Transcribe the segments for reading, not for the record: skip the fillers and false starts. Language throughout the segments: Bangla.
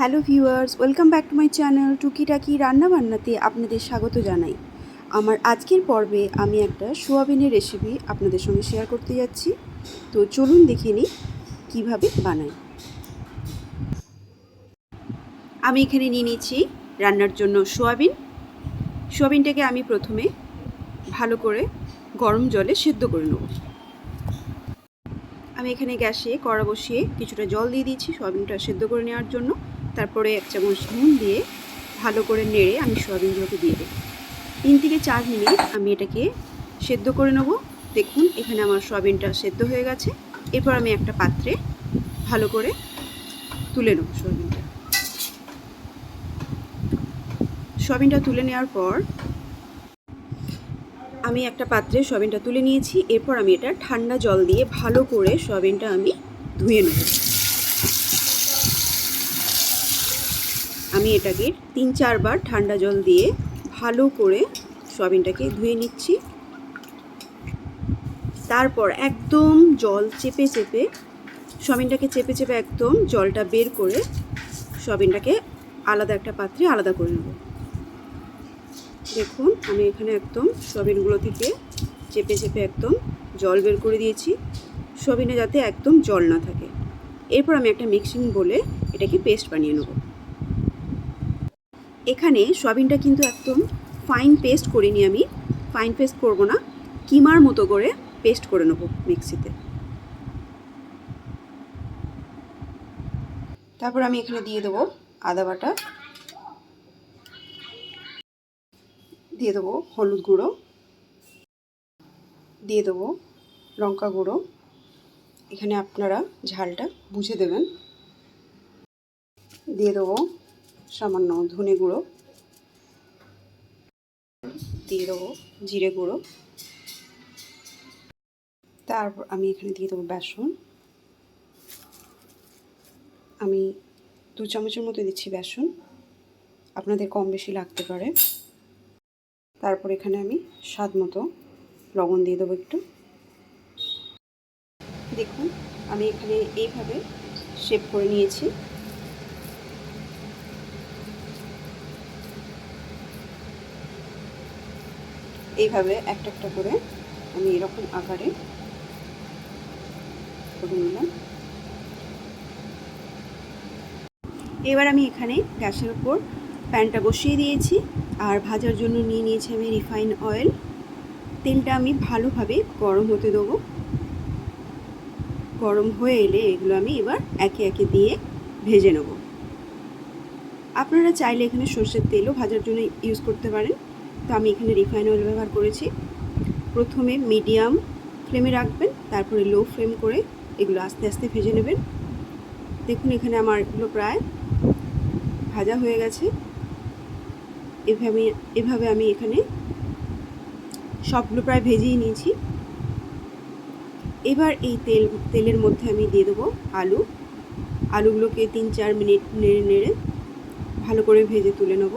Hello viewers, welcome back to my channel টুকিটাকি রান্নাবান্নাতে আপনাদের স্বাগত জানাই। আমার আজকের পর্বে আমি একটা সোয়াবিনের রেসিপি আপনাদের সঙ্গে শেয়ার করতে যাচ্ছি। তো চলুন দেখে নিই কীভাবে বানাই। আমি এখানে নিয়ে নিয়েছি রান্নার জন্য সোয়াবিনটাকে আমি প্রথমে ভালো করে গরম জলে সেদ্ধ করে নেব। আমি এখানে গ্যাসে কড়া বসিয়ে কিছুটা জল দিয়ে দিয়েছি সোয়াবিনটা সেদ্ধ করে নেওয়ার জন্য। তারপরে 1 চামচ নুন দিয়ে ভালো করে নেড়ে আমি সোয়াবিনগুলোকে দিয়ে দেবো। 3 থেকে 4 মিনিট আমি এটাকে সেদ্ধ করে নেব। দেখুন এখানে আমার সোয়াবিনটা সেদ্ধ হয়ে গেছে। এরপর আমি একটা পাত্রে ভালো করে তুলে নেব সোয়াবিনটা তুলে নেওয়ার পর আমি একটা পাত্রে সোয়াবিনটা তুলে নিয়েছি। এরপর আমি এটা ঠান্ডা জল দিয়ে ভালো করে সোয়াবিনটা আমি ধুয়ে নেব। আমি এটাকে 3-4 বার ঠান্ডা জল দিয়ে ভালো করে সোয়াবিনটাকে ধুয়ে নিচ্ছি। তারপর একদম জল চেপে সোয়াবিনটাকে চেপে একদম জলটা বের করে সোয়াবিনটাকে আলাদা একটা পাত্রে আলাদা করে নেব। দেখুন আমি এখানে একদম সোয়াবিনগুলো থেকে চেপে একদম জল বের করে দিয়েছি, সোয়াবিনে যাতে একদম জল না থাকে। এরপর আমি একটা মিক্সিং বোলে এটাকে পেস্ট বানিয়ে নেব। এখানে সোয়াবিনটা কিন্তু একদম ফাইন পেস্ট করিনি, আমি ফাইন পেস্ট করব না, কিমার মতো করে পেস্ট করে নেব মিক্সিতে। তারপর আমি এখানে দিয়ে দেবো আদা বাটা, দিয়ে দেবো হলুদ গুঁড়ো, দিয়ে দেবো লঙ্কা গুঁড়ো, এখানে আপনারা ঝালটা বুঝে দেবেন, দিয়ে দেবো সামান্য ধনে গুঁড়ো, দিয়ে দেবো জিরে গুঁড়ো, তারপর আমি এখানে দিয়ে দেবো বেসন। আমি 2 চামচের মতো দিচ্ছি বেসন, আপনাদের কম বেশি লাগতে পারে। তারপর এখানে আমি স্বাদ মতো লবণ দিয়ে দেবো একটু। দেখুন আমি এখানে এইভাবে শেপ করে নিয়েছি। এইভাবে একটা একটা করে আমি এরকম আকারে করে নিলাম। এবার আমি এখানে গ্যাসের উপর প্যানটা বসিয়ে দিয়েছি আর ভাজার জন্য নিয়ে নিয়েছি আমি রিফাইন অয়েল। তেলটা আমি ভালোভাবে গরম হতে দেবো। গরম হয়ে এলে এগুলো আমি এবার একে একে দিয়ে ভেজে নেব। আপনারা চাইলে এখানে সর্ষের তেলও ভাজার জন্য ইউজ করতে পারেন, তো আমি এখানে রিফাইন অয়েল ব্যবহার করেছি। প্রথমে মিডিয়াম ফ্লেমে রাখবেন, তারপরে লো ফ্লেম করে এগুলো আস্তে আস্তে ভেজে নেবেন। দেখুন এখানে আমার এগুলো প্রায় ভাজা হয়ে গেছে। এভাবে আমি এখানে সবগুলো প্রায় ভেজেই নিয়েছি। এবার এই তেলের মধ্যে আমি দিয়ে দেবো আলুগুলোকে 3-4 মিনিট নেড়ে ভালো করে ভেজে তুলে নেব।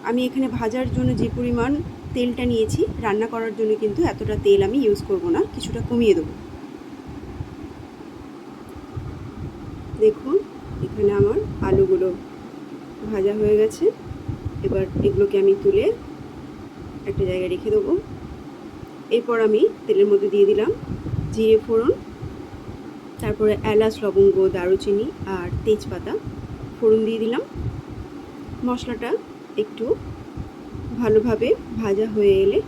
আমি এখানে ভাজার জন্য যে পরিমাণ তেলটা নিয়েছি, রান্না করার জন্য কিন্তু এতটা তেল আমি ইউজ করব না, কিছুটা কমিয়ে দেবো। দেখুন এখানে আমার আলুগুলো ভাজা হয়ে গেছে। এবার এগুলোকে আমি তুলে একটা জায়গায় রেখে দেবো। এরপর আমি তেলের মধ্যে দিয়ে দিলাম জিরে ফোড়ন, তারপরে এলাচ, লবঙ্গ, দারুচিনি আর তেজপাতা ফোড়ন দিয়ে দিলাম। মশলাটা একটু ভালোভাবে ভাজা হয়ে এলে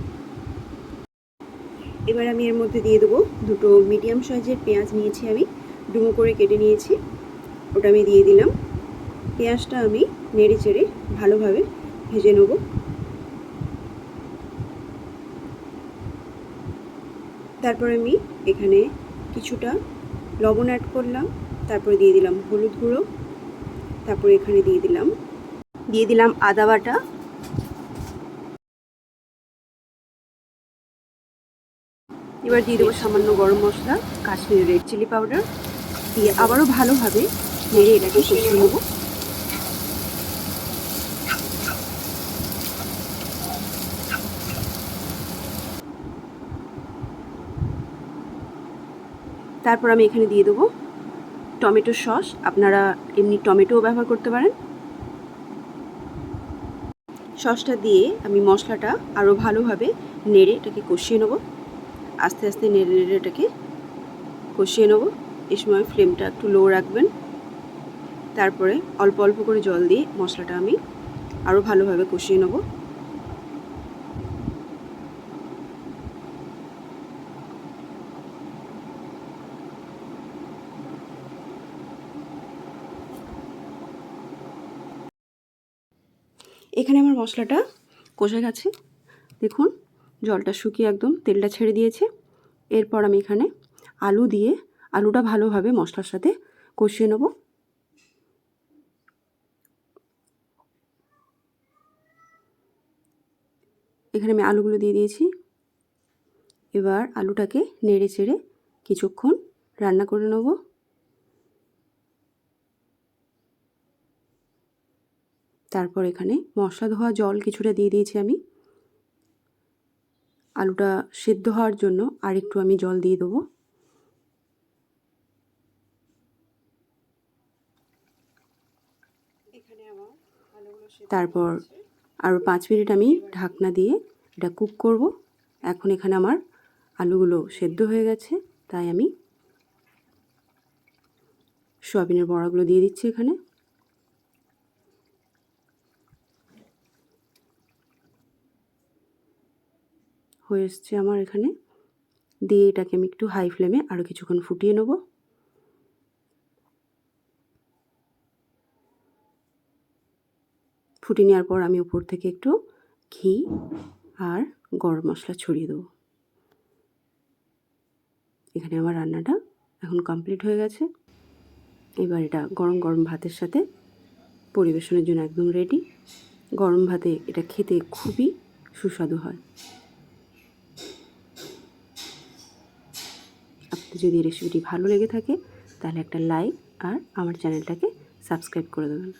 এবার আমি এর মধ্যে দিয়ে দেবো 2টো মিডিয়াম সাইজের পেঁয়াজ নিয়েছি, আমি ডুমো করে কেটে নিয়েছি, ওটা আমি দিয়ে দিলাম। পেঁয়াজটা আমি নেড়ে চেড়ে ভালোভাবে ভেজে নেব। তারপরে আমি এখানে কিছুটা লবণ অ্যাড করলাম, তারপরে দিয়ে দিলাম হলুদ গুঁড়ো, তারপরে এখানে দিয়ে দিলাম আদা বাটা, এবার দিয়ে দেবো সামান্য গরম মশলা, কাশ্মীরি রেড চিলি পাউডার দিয়ে আবারও ভালোভাবে নেড়ে এটাকে কষিয়ে নেব। তারপর আমি এখানে দিয়ে দেবো টমেটো সস, আপনারা এমনি টমেটোও ব্যবহার করতে পারেন। সসটা দিয়ে আমি মশলাটা আরও ভালোভাবে নেড়ে এটাকে কষিয়ে নেব। আস্তে আস্তে নেড়ে নেড়ে এটাকে কষিয়ে নেব। এই সময় ফ্লেমটা একটু লো রাখবেন। তারপরে অল্প অল্প করে জল দিয়ে মশলাটা আমি আরও ভালোভাবে কষিয়ে নেব। এখানে আমার মশলাটা কষে গেছে, দেখুন জলটা শুকিয়ে একদম তেলটা ছেড়ে দিয়েছে। এরপর আমি এখানে আলু দিয়ে আলুটা ভালোভাবে মশলার সাথে কষিয়ে নেব। এখানে আমি আলুগুলো দিয়ে দিয়েছি। এবার আলুটাকে নেড়ে চেড়ে কিছুক্ষণ রান্না করে নেব। তারপর এখানে মশলা ধোয়া জল কিছুটা দিয়ে দিয়েছি আমি। আলুটা সেদ্ধ হওয়ার জন্য আর একটু আমি জল দিয়ে দেবো। তারপর আরও 5 মিনিট আমি ঢাকনা দিয়ে এটা কুক করব। এখন এখানে আমার আলুগুলো সেদ্ধ হয়ে গেছে, তাই আমি সয়াবিনের বড়াগুলো দিয়ে দিচ্ছি এখানে। হয়ে এসছে আমার এখানে, দিয়ে এটাকে আমি একটু হাই ফ্লেমে আরও কিছুক্ষণ ফুটিয়ে নেব। ফুটিয়ে নেওয়ার পর আমি উপর থেকে একটু ঘি আর গরম মশলা ছড়িয়ে দেবো। এখানে আমার রান্নাটা এখন কমপ্লিট হয়ে গেছে। এবার এটা গরম গরম ভাতের সাথে পরিবেশনের জন্য একদম রেডি। গরম ভাতে এটা খেতে খুবই সুস্বাদু হয়। আপনাদের যদি রেসিপিটি ভালো লেগে থাকে তাহলে একটা লাইক আর আমার চ্যানেলটাকে সাবস্ক্রাইব করে দেবেন।